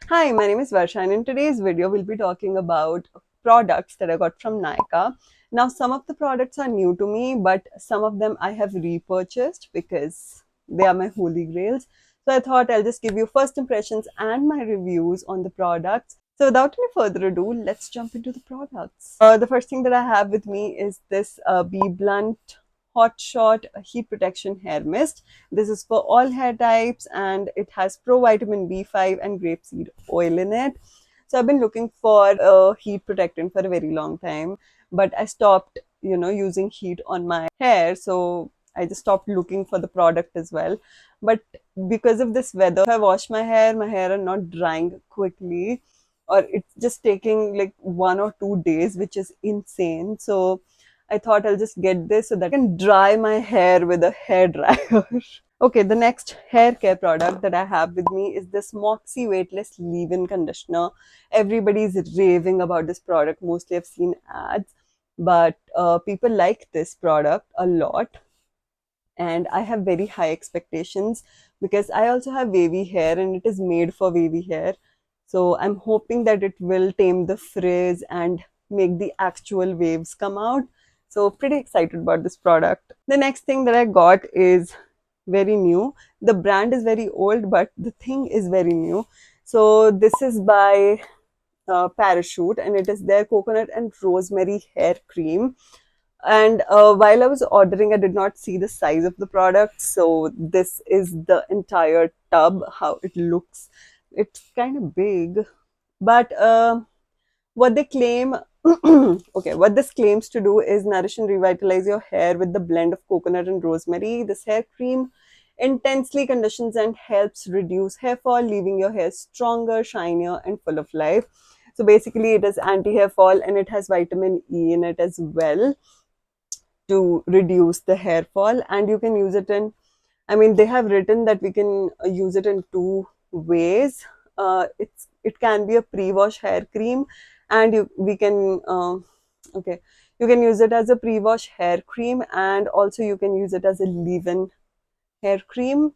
Hi, my name is Varsha, and in today's video, we'll be talking about products that I got from Nykaa. Now, some of the products are new to me, but some of them I have repurchased because they are my holy grails. So I thought I'll just give you first impressions and my reviews on the products. So without any further ado, let's jump into the products. The first thing that I have with me is this Be Blunt Hot Shot Heat Protection Hair Mist. This is for all hair types and it has pro vitamin B5 and grapeseed oil in it. So I've been looking for a heat protectant for a very long time, but I stopped, using heat on my hair. So I just stopped looking for the product as well. But because of this weather, if I wash my hair are not drying quickly, or it's just taking like 1 or 2 days, which is insane. So I thought I'll just get this so that I can dry my hair with a hair dryer. Okay, the next hair care product that I have with me is this Moxie Weightless Leave-In Conditioner. Everybody's raving about this product. Mostly I've seen ads, but people like this product a lot. And I have very high expectations because I also have wavy hair and it is made for wavy hair. So I'm hoping that it will tame the frizz and make the actual waves come out. So pretty excited about this product. The next thing that I got is very new. The brand is very old, but the thing is very new. So this is by Parachute and it is their coconut and rosemary hair cream. And while I was ordering, I did not see the size of the product. So this is the entire tub, how it looks. It's kind of big, but what they claim, okay, what this claims to do is nourish and revitalize your hair with the blend of coconut and rosemary. This hair cream intensely conditions and helps reduce hair fall, leaving your hair stronger, shinier, and full of life. So basically, it is anti-hair fall and it has vitamin E in it as well to reduce the hair fall. And you can use it in, I mean, they have written that we can use it in two ways. It can be a pre-wash hair cream, and we can okay, you can use it as a pre-wash hair cream, and also you can use it as a leave-in hair cream.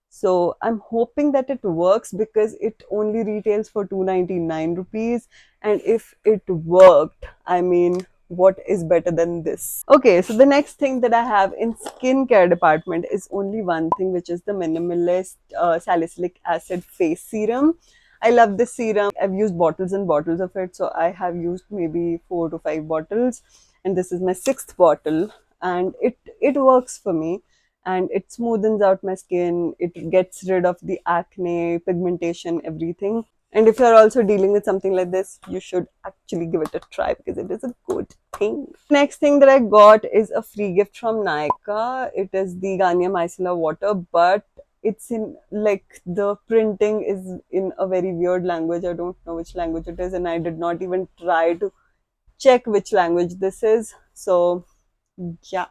So I'm hoping that it works because it only retails for 299 rupees, and if it worked, I mean, what is better than this? Okay, so the next thing that I have in skincare department is only one thing, which is the Minimalist Salicylic Acid Face Serum. I love this serum. I've used bottles and bottles of it, so I have used maybe 4 to 5 bottles, and this is my sixth bottle, and it works for me, and it smoothens out my skin. It gets rid of the acne, pigmentation, everything. And if you're also dealing with something like this, you should actually give it a try because it is a good thing. Next thing that I got is a free gift from Nykaa. It is the Garnier Micellar water, but it's in, like, the printing is in a very weird language. I don't know which language it is, and I did not even try to check which language this is. So yeah,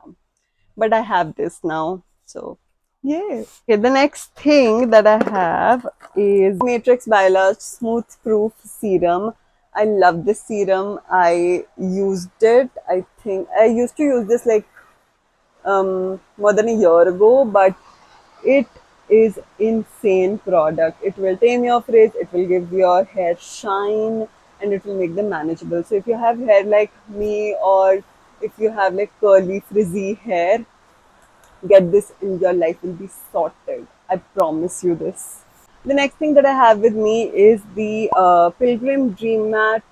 but I have this now. So yeah. Okay, the next thing that I have is Matrix Biolarge Smooth Proof Serum. I love this serum. I used it. I think I used to use this like more than a year ago, but it is insane product. It will tame your frizz, it will give your hair shine, and it will make them manageable. So if you have hair like me, or if you have like curly frizzy hair, get this and your life will be sorted. I promise you this. The next thing that I have with me is the Pilgrim Dream Matte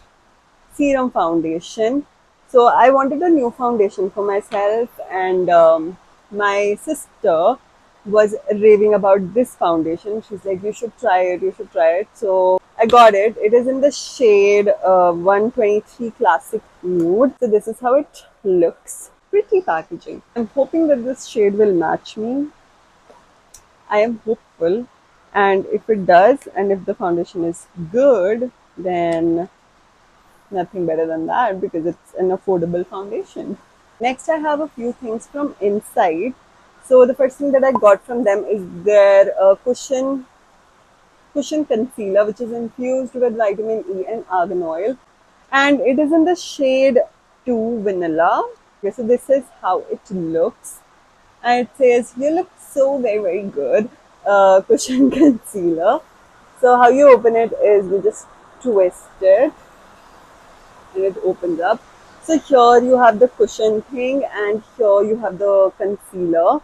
Serum Foundation. So I wanted a new foundation for myself, and my sister was raving about this foundation. She's like, you should try it, you should try it. So I got it. It is in the shade 123 Classic Nude. So this is how it looks. Pretty packaging. I'm hoping that this shade will match me. I am hopeful, and if it does, and if the foundation is good, then nothing better than that because it's an affordable foundation. Next, I have a few things from Insight. So the first thing that I got from them is their cushion concealer, which is infused with vitamin E and argan oil, and it is in the shade 2 Vanilla. Okay, so this is how it looks, and it says, you look so very good, cushion concealer. So how you open it is you just twist it and it opens up. So here you have the cushion thing and here you have the concealer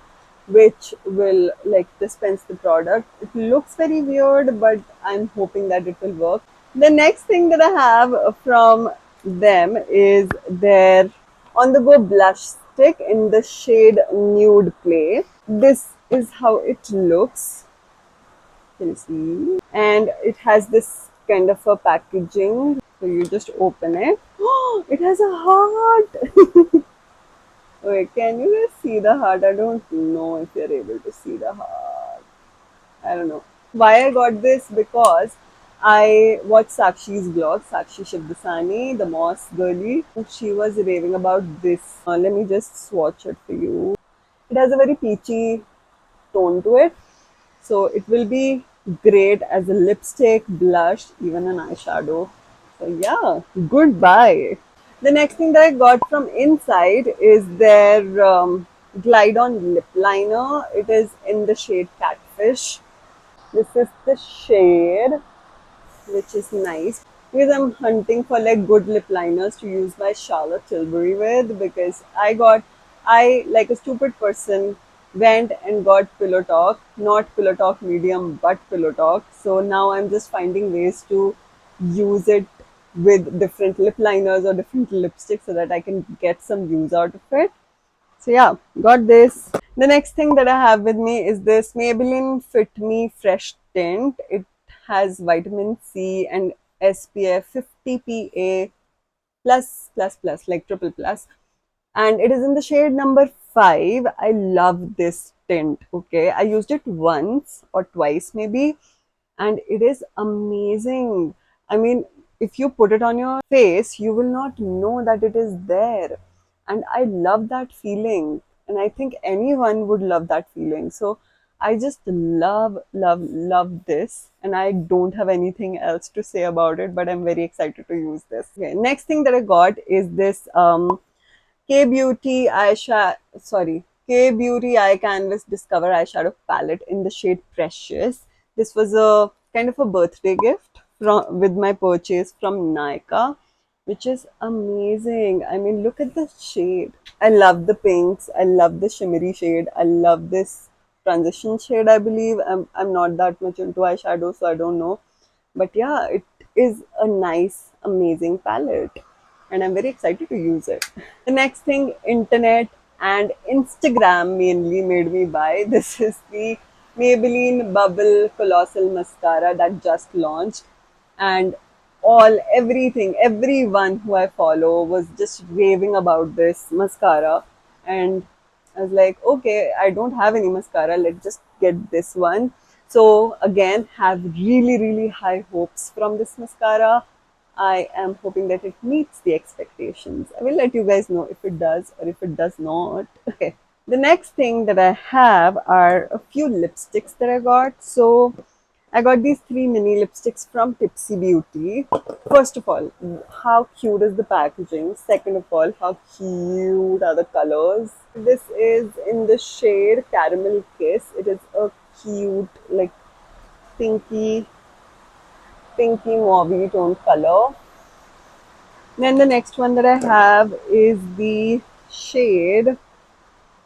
which will like dispense the product. It looks very weird but I'm hoping that it will work. The next thing that I have from them is their on the go blush stick in the shade Nude Play. This is how it looks. Can you see? And it has this kind of a packaging. So you just open it. Oh, it has a heart. Wait, can you guys see the heart? I don't know if you're able to see the heart. I don't know. Why I got this? Because I watched Sakshi's vlog, Sakshi Shivdasani, the Moss girlie. She was raving about this. Let me just swatch it for you. It has a very peachy tone to it. So it will be great as a lipstick, blush, even an eyeshadow. So yeah, goodbye. The next thing that I got from inside is their Glide On lip liner. It is in the shade Catfish. This is the shade, which is nice because I'm hunting for like good lip liners to use by Charlotte Tilbury with because I like a stupid person went and got Pillow Talk, not Pillow Talk medium but Pillow Talk. So now I'm just finding ways to use it with different lip liners or different lipsticks so that I can get some use out of it. So yeah, got this. The next thing that I have with me is this Maybelline Fit Me Fresh Tint. It has vitamin C and SPF 50 PA plus like triple plus, and it is in the shade number 5. I love this tint. Okay, I used it once or twice maybe, and it is amazing. I mean, if you put it on your face, you will not know that it is there. And I love that feeling. And I think anyone would love that feeling. So I just love this. And I don't have anything else to say about it, but I'm very excited to use this. Okay, next thing that I got is this K Beauty K Beauty Eye Canvas Discover Eyeshadow Palette in the shade Precious. This was a kind of a birthday gift from with my purchase from Nykaa, which is amazing. I mean, look at the shade. I love the pinks. I love the shimmery shade. I love this transition shade, I believe. I'm not that much into eyeshadow, so I don't know. But yeah, it is a nice, amazing palette and I'm very excited to use it. The next thing, internet and Instagram mainly made me buy. This is the Maybelline Bubble Colossal Mascara that just launched, and everyone who I follow was just raving about this mascara, and I was like, okay, I don't have any mascara, let's just get this one. So again, have really high hopes from this mascara. I am hoping that it meets the expectations. I will let you guys know if it does or if it does not. Okay. The next thing that I have are a few lipsticks that I got. So I got these 3 mini lipsticks from Tipsy Beauty. First of all, how cute is the packaging? Second of all, how cute are the colors? This is in the shade Caramel Kiss. It is a cute, like pinky mauve tone color. Then the next one that I have is the shade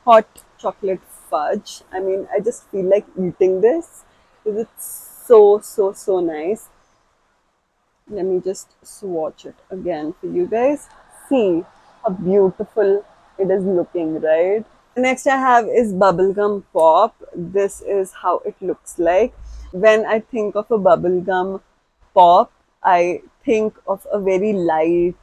Hot Chocolate Fudge. I mean, I just feel like eating this because it's so nice. Let me just swatch it again for you guys. See how beautiful it is looking, right? The next I have is Bubblegum Pop. This is how it looks like. When I think of a bubblegum pop, I think of a very light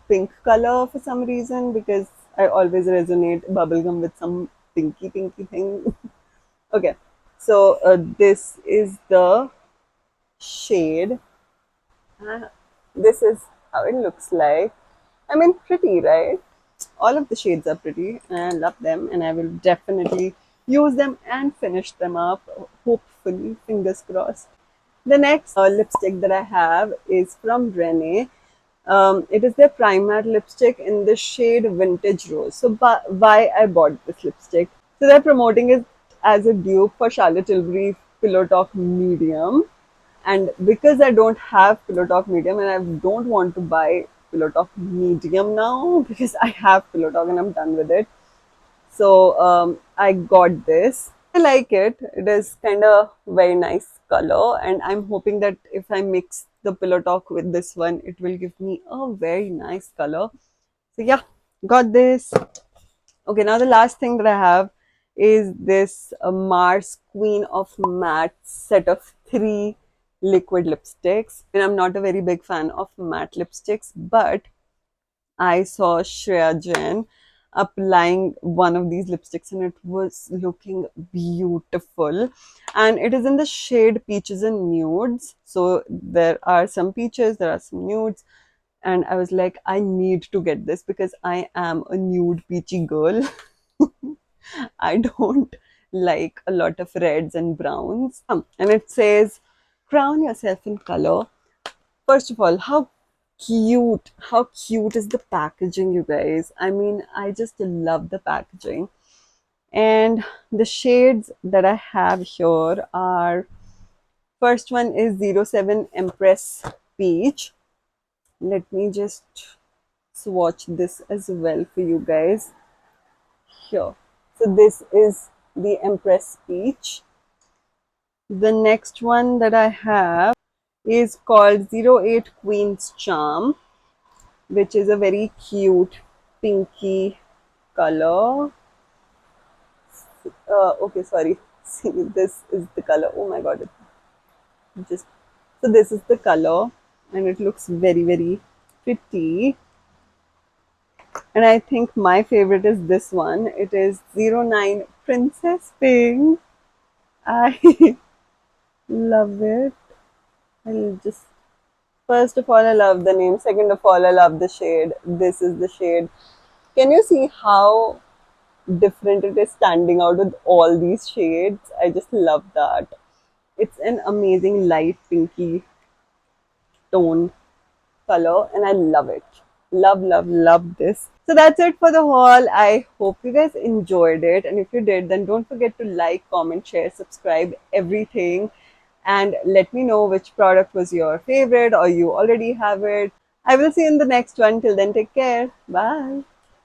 pink color for some reason because I always resonate bubblegum with some pinky thing. Okay, so this is the shade. This is how it looks like. I mean, pretty, right? All of the shades are pretty and I love them, and I will definitely use them and finish them up, hopefully, fingers crossed. The next lipstick that I have is from Rene. It is their Prime Matte lipstick in the shade Vintage Rose. So why I bought this lipstick? So they're promoting it as a dupe for Charlotte Tilbury Pillow Talk Medium. And because I don't have Pillow Talk Medium and I don't want to buy Pillow Talk Medium now because I have Pillow Talk and I'm done with it. So I got this. I like it. It is kind of very nice color, and I'm hoping that if I mix the Pillow Talk with this one, it will give me a very nice color. So yeah, got this. Okay, now the last thing that I have is this Mars Queen of Matte set of three liquid lipsticks. And I'm not a very big fan of matte lipsticks, but I saw Shreya Jain applying one of these lipsticks and it was looking beautiful. And it is in the shade Peaches and Nudes. So there are some peaches, there are some nudes. And I was like, I need to get this because I am a nude peachy girl. I don't like a lot of reds and browns. And it says, crown yourself in color. First of all, how cute is the packaging, you guys? I mean, I just love the packaging. And the shades that I have here are, first one is 07 Empress Peach. Let me just swatch this as well for you guys. Here. So this is the Empress Peach. The next one that I have is called 08 Queen's Charm, which is a very cute pinky color. Okay, sorry. See, this is the color. Oh my god. Just so this is the color and it looks very, very pretty. And I think my favorite is this one. It is 09 Princess Pink. I love it. I'll just, first of all, I love the name. Second of all, I love the shade. This is the shade. Can you see how different it is standing out with all these shades? I just love that. It's an amazing light pinky tone color and I love it. Love, love, love this. So that's it for the haul. I hope you guys enjoyed it. And if you did, then don't forget to like, comment, share, subscribe, everything. And let me know which product was your favorite or you already have it. I will see you in the next one. Till then, take care. Bye.